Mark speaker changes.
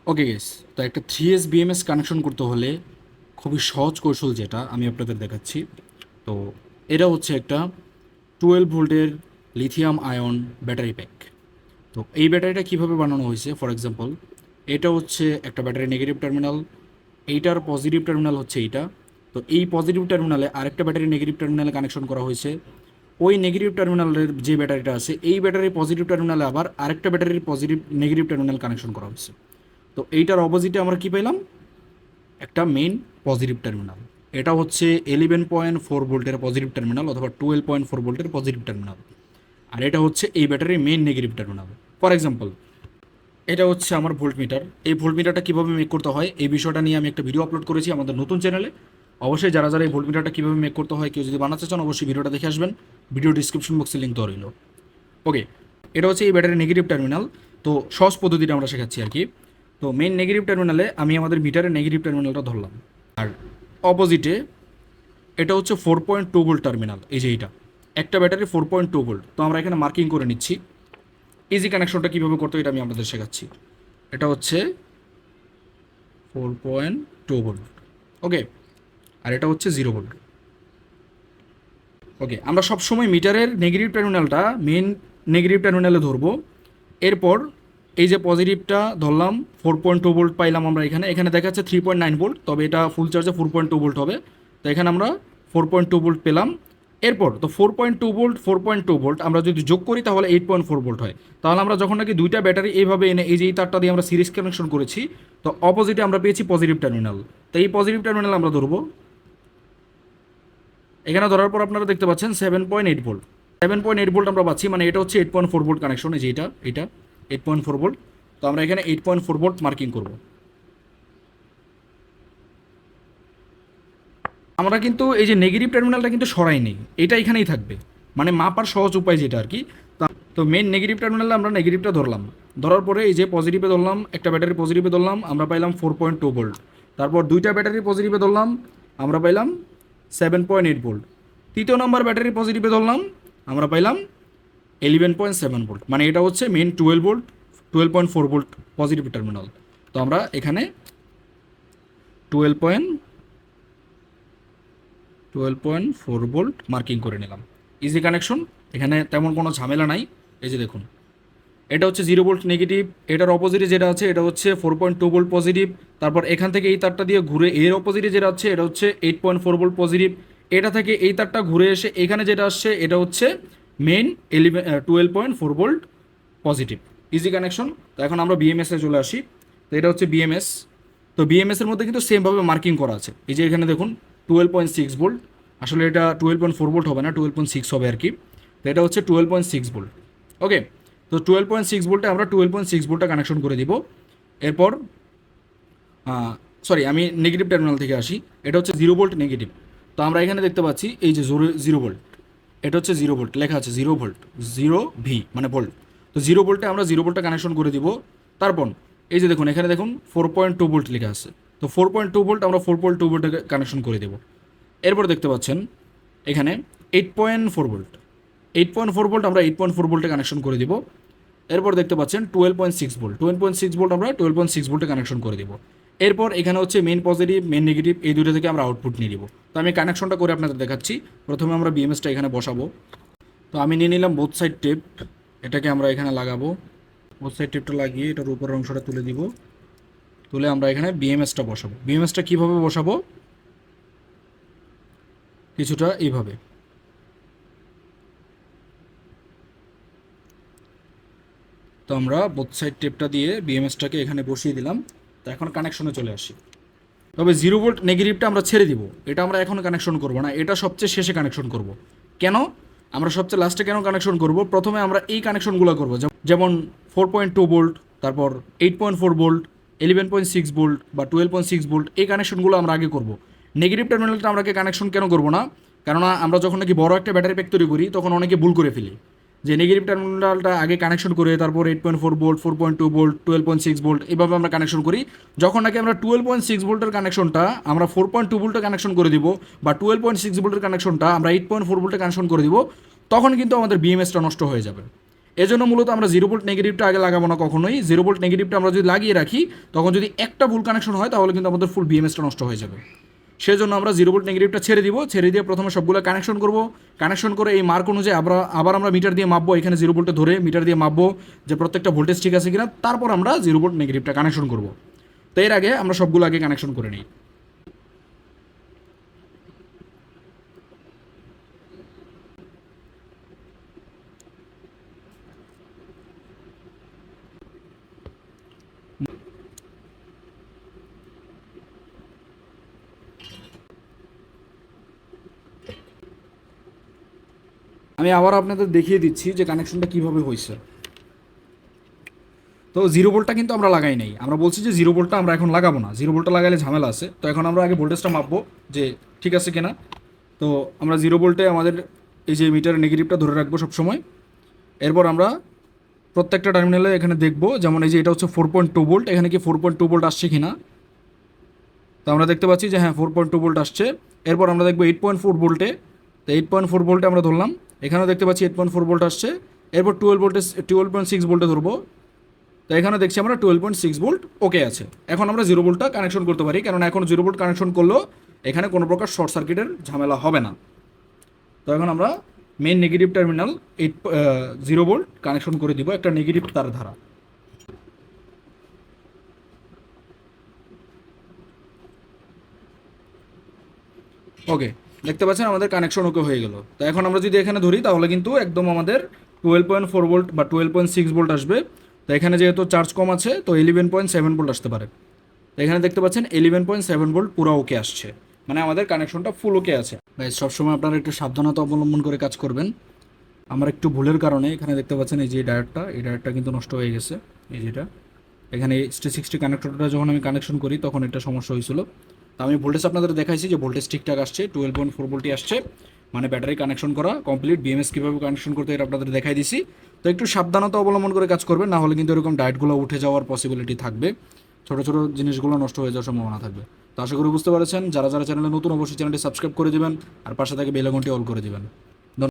Speaker 1: ওকে guess, তো একটা 3S BMS connection করতে হলে খুবই সহজ কৌশল যেটা আমি আপনাদের দেখাচ্ছি। তো এটা হচ্ছে একটা 12 ভোল্টের লিথিয়াম আয়ন ব্যাটারি প্যাক। তো এই ব্যাটারিটা কিভাবে বানানো হয়েছে, ফর এক্সাম্পল এটা হচ্ছে একটা ব্যাটারি নেগেটিভ টার্মিনাল, এইটার পজিটিভ টার্মিনাল হচ্ছে এইটা। তো এই পজিটিভ টার্মিনালে আরেকটা ব্যাটারি নেগেটিভ টার্মিনালে কানেকশন করা হয়েছে। ওই নেগেটিভ টার্মিনালের যে ব্যাটারিটা আছে এই ব্যাটারির পজিটিভ টার্মিনালে আবার আরেকটা ব্যাটারির নেগেটিভ টার্মিনাল কানেকশন করা হয়েছে। তো এইটার অপোজিটে আমরা কী পেলাম, একটা মেইন পজিটিভ টার্মিনাল। এটা হচ্ছে 11.4 ভোল্টের পজিটিভ টার্মিনাল অথবা 12.4 ভোল্টের পজিটিভ টার্মিনাল। আর এটা হচ্ছে এই ব্যাটারির main negative terminal. For example এটা হচ্ছে আমার ভোল্টমিটার। এই ভোল্টমিটারটা কীভাবে মেক করতে হয় এই বিষয়টা নিয়ে আমি একটা ভিডিও আপলোড করেছি আমাদের নতুন চ্যানেলে। অবশ্যই যারা যারা এই ভোল্টমিটারটা কীভাবে মেক করতে হয় কেউ যদি বানাতে চান অবশ্যই ভিডিওটা দেখে আসবেন, ভিডিও ডিসক্রিপশন বক্সে লিঙ্ক দেওয়া রইল। ওকে, এটা হচ্ছে এই ব্যাটারির নেগেটিভ টার্মিনাল। তো সহজ পদ্ধতিটা আমরা শেখাচ্ছি আর কি। তো মেইন নেগেটিভ টার্মিনালে আমি আমাদের মিটারের নেগেটিভ টার্মিনালটা ধরলাম, আর অপোজিটে এটা হচ্ছে 4.2 ভোল্ট টার্মিনাল। এই যে এইটা একটা ব্যাটারি 4.2 ভোল্ট। তো আমরা এখানে মার্কিং করে নিচ্ছি। ইজি কানেকশনটা কীভাবে করতে হয় এটা আমি আপনাদের শেখাচ্ছি। এটা হচ্ছে 4.2 ভোল্ট, ওকে, আর এটা হচ্ছে 0 ভোল্ট। ওকে, আমরা সবসময় মিটারের নেগেটিভ টার্মিনালটা মেইন নেগেটিভ টার্মিনালে ধরবো। এরপর এই যে পজিটিভটা ধরলাম 4.2 ভোল্ট পাইলাম আমরা এখানে, এখানে দেখা যাচ্ছে 3.9 ভোল্ট, তবে এটা ফুল চার্জে 4.2 ভোল্ট হবে। তো এখানে আমরা 4.2 ভোল্ট পেলাম। এরপর তো 4.2 ভোল্ট 4.2 ভোল্ট আমরা যদি যোগ করি তাহলে 8.4 ভোল্ট হয়। তাহলে আমরা যখন নাকি দুইটা ব্যাটারি এইভাবে এনে এই যে এই তারটা দিয়ে আমরা সিরিজ কানেকশন করেছি, তো অপোজিটে আমরা পেয়েছি পজিটিভ টার্মিনাল। তো এই পজিটিভ টার্মিনাল আমরা ধরবো। এখানে ধরার পর আপনারা দেখতে পাচ্ছেন 7.8 ভোল্ট। 7.8 ভোল্ট আমরা পাচ্ছি, মানে এটা হচ্ছে 8.4 ভোল্ট কানেকশন। এই যে এটা 8.4 ভোল্ট। তো আমরা এখানে 8.4 ভোল্ট মার্কিং করব। আমরা কিন্তু এই যে নেগেটিভ টার্মিনালটা কিন্তু সরাই নেই, এটা এখানেই থাকবে, মানে মাপার সহজ উপায় যেটা আর কি। তো মেইন নেগেটিভ টার্মিনালে আমরা নেগেটিভটা ধরলাম, ধরার পরে এই যে পজিটিভে ধরলাম, একটা ব্যাটারি পজিটিভে ধরলাম, আমরা পাইলাম 4.2 ভোল্ট। তারপর দুইটা ব্যাটারি পজিটিভে ধরলাম, আমরা পাইলাম 7.8 ভোল্ট। তৃতীয় নম্বর ব্যাটারি পজিটিভে ধরলাম, আমরা পাইলাম 11.7 ভোল্ট। মানে এটা হচ্ছে main 12 volt 12.4 volt positive terminal. তো আমরা এখানে 12.4 ভোল্ট মার্কিং করে নিলাম। ইজি কানেকশন, এখানে তেমন কোনো ঝামেলা নাই। এই যে দেখুন, এটা হচ্ছে 0 ভোল্ট নেগেটিভ, এটার অপোজিটে যেটা আছে এটা হচ্ছে 4.2 ভোল্ট পজিটিভ। তারপর এখান থেকে এই তারটা দিয়ে ঘুরে এর অপোজিটে যেটা আছে এটা হচ্ছে 8.4 ভোল্ট পজিটিভ। এটা থেকে এই তারটা ঘুরে এসে এখানে যেটা আসছে এটা হচ্ছে main 12.4 volt positive. Easy connection. তো এখন আমরা বিএমএসে চলে আসি। তো এটা হচ্ছে বিএমএস। তো বিএমএসের মধ্যে কিন্তু সেমভাবে মার্কিং করা আছে। এই যে এখানে দেখুন 12.6 ভোল্ট, আসলে এটা 12.4 ভোল্ট হবে না, 12.6 হবে আর কি। তো এটা হচ্ছে 12.6 ভোল্ট। ওকে, তো 12.6 ভোল্টে আমরা 12.6 ভোল্টটা কানেকশন করে দিব। এরপর সরি, আমি নেগেটিভ টার্মিনাল থেকে আসি। এটা হচ্ছে 0 ভোল্ট নেগেটিভ। তো আমরা এখানে দেখতে পাচ্ছি এই যে 0 ভোল্ট, এটা হচ্ছে 0 ভোল্ট, লেখা আছে 0 ভোল্ট, 0 ভি মানে ভোল্ট। তো 0 ভোল্টে আমরা 0 ভোল্টটা কানেকশন করে দিব। তারপর এই যে দেখুন এখানে দেখুন 4.2 ভোল্ট লেখা আছে। তো 4.2 ভোল্ট আমরা 4.2 ভোল্টে কানেকশন করে দেবো। এরপর দেখতে পাচ্ছেন এখানে 8.4 ভোল্ট, 8.4 ভোল্ট আমরা 8.4 ভোল্টে কানেকশন করে দিব। এরপর দেখতে পাচ্ছেন 12.6 ভোল্ট, 12.6 ভোল্ট আমরা 12.6 ভোল্টে কানেকশন করে দিব। এরপর এখানে হচ্ছে মেন পজিটিভ মেন নেগেটিভ এই দুটো থেকে আমরা আউটপুট নিয়ে দিব। তো আমি কানেকশনটা করে আপনাদের দেখাচ্ছি। প্রথমে আমরা বিএমএসটা এখানে বসাবো। তো আমি নিয়ে নিলাম বোথ সাইড টেপ, এটাকে আমরা এখানে লাগাবো। বোথ সাইড টেপটা লাগিয়ে এটার উপরের অংশটা তুলে দিব। তুলে আমরা এখানে বিএমএসটা বসাবো। বিএমএসটা কীভাবে বসাবো, কিছুটা এইভাবে। তো আমরা বোথ সাইড টেপটা দিয়ে বিএমএসটাকে এখানে বসিয়ে দিলাম। তো এখন কানেকশনে চলে আসি। তবে 0 ভোল্ট নেগেটিভটা আমরা ছেড়ে দিব, এটা আমরা এখন কানেকশন করব না, এটা সবচেয়ে শেষে কানেকশন করব। কেন আমরা সবচেয়ে লাস্টে কেন কানেকশন করব, প্রথমে আমরা এই কানেকশনগুলো করব, যেমন 4.2 ভোল্ট, তারপর 8.4 ভোল্ট, 11.6 ভোল্ট বা 12.6 ভোল্ট, এই কানেকশনগুলো আমরা আগে করব। নেগেটিভ টার্মিনালটা আমরা আগে কানেকশন কেন করব না, কেননা আমরা যখন নাকি বড় একটা ব্যাটারি প্যাক তৈরি করি তখন অনেকে ভুল করে ফেলি যে নেগেটিভ টার্মিনালটা আগে কানেকশন করে তারপর 8.4 ভোল্ট 4.2 ভোল্ট 12.6 ভোল্ট এভাবে আমরা কানেকশন করি। যখন নাকি আমরা 12.6 ভোল্টের কানেকশনটা আমরা 4.2 ভোল্টে কানেকশন করে দিব বা 12.6 ভোল্টের কানেকশনটা আমরা 8.4 ভোল্টে কানেকশন করে দিব, তখন কিন্তু আমাদের বিএমএসটা নষ্ট হয়ে যাবে। এজন্য মূলত আমরা 0 ভোল্ট নেগেটিভটা আগে লাগাবো না কখনোই। 0 ভোল্ট নেগেটিভটা আমরা যদি লাগিয়ে রাখি তখন যদি একটা ভুল কানেকশন হয় তাহলে কিন্তু আমাদের ফুল বিএমএসটা নষ্ট হয়ে যাবে। সেজন্য আমরা 0 ভোল্ট নেগেটিভটা ছেড়ে দিব, ছেড়ে দিয়ে প্রথমে সবগুলো কানেকশন করব। কানেকশন করে এই মার্ক অনুযায়ী আবার আমরা মিটার দিয়ে মাপবো, এখানে 0 ভোল্টে ধরে মিটার দিয়ে মাপবো যে প্রত্যেকটা ভোল্টেজ ঠিক আছে কিনা, তারপর আমরা 0 ভোল্ট নেগেটিভটা কানেকশন করব। তো এর আগে আমরা সবগুলো আগে কানেকশন করে নিই। আমি আবার আপনাদের দেখিয়ে দিচ্ছি যে কানেকশনটা কীভাবে হয়েছে। তো 0 ভোল্টটা কিন্তু আমরা লাগাই নাই, আমরা বলছি যে 0 ভোল্টটা আমরা এখন লাগাবো না, 0 ভোল্টটা লাগালে ঝামেলা আছে। তো এখন আমরা আগে ভোল্টেজটা মাপবো যে ঠিক আছে কিনা। তো আমরা 0 ভোল্টে আমাদের এই যে মিটারের নেগেটিভটা ধরে রাখবো সবসময়। এরপর আমরা প্রত্যেকটা টার্মিনালে এখানে দেখবো, যেমন এই যে এটা হচ্ছে 4.2 ভোল্ট, এখানে কি 4.2 ভোল্ট আসছে কিনা। তো আমরা দেখতে পাচ্ছি যে হ্যাঁ 4.2 ভোল্ট আসছে। এরপর আমরা দেখবো 8.4 ভোল্টে, তো 8.4 ভোল্টে আমরা ধরলাম, এখানেও দেখতে পাচ্ছি 8.4 ভোল্ট আসছে। এরপর 12.6 ভোল্টে ধরবো, তো এখানে দেখছি আমরা 12.6 ভোল্ট ওকে আছে। এখন আমরা 0 ভোল্টটা কানেকশন করতে পারি, কারণ এখন 0 ভোল্ট কানেকশন করলেও এখানে কোনো প্রকার শর্ট সার্কিটের ঝামেলা হবে না। তো এখন আমরা main negative terminal 0 volt connection করে দিব একটা নেগেটিভ তার ধারা। ওকে, দেখতে পাচ্ছেন আমাদের কানেকশন ওকে হয়ে গেল। তো এখন আমরা যদি এখানে ধরি তাহলে কিন্তু একদম আমাদের 12.4 ভোল্ট বা 12.6 ভোল্ট আসবে। তো এখানে যেহেতু চার্জ কম আছে তো 11.7 ভোল্ট আসতে পারে। তো এখানে দেখতে পাচ্ছেন 11.7 ভোল্ট পুরো ওকে আসছে, মানে আমাদের কানেকশনটা ফুল ওকে আছে। গাইস সবসময় আপনারা একটু সাবধানতা অবলম্বন করে কাজ করবেন। আমার একটু ভুলের কারণে এখানে দেখতে পাচ্ছেন এই যে ডায়োডটা, এই ডায়োডটা কিন্তু নষ্ট হয়ে গেছে। এই যেটা এখানে ST60 কানেক্টরটা যখন আমি কানেকশন করি তখন এটা সমস্যা হয়েছিল। তো আমি ভোল্টেজ আপনাদের দেখাইছি যে ভোল্টেজ ঠিকঠাক আসছে, 12.4 ভোল্টই আসছে, মানে ব্যাটারি কানেকশন করা কমপ্লিট। বিএমএস কীভাবে কানেকশন করতে এটা আপনাদের দেখাই দিছি। তো একটু সাবধানতা অবলম্বন করে কাজ করবেন, না হলে কিন্তু এরকম ডায়েটগুলো উঠে যাওয়ার পসিবিলিটি থাকবে, ছোটো ছোটো জিনিসগুলো নষ্ট হয়ে যাওয়ার সম্ভাবনা থাকবে। তো আশা করি বুঝতে পারছেন। যারা যারা চ্যানেলে নতুন অবশ্যই চ্যানেলটি সাবস্ক্রাইব করে দেবেন আর পাশে থেকে বেল আইকনটি অল করে দেবেন।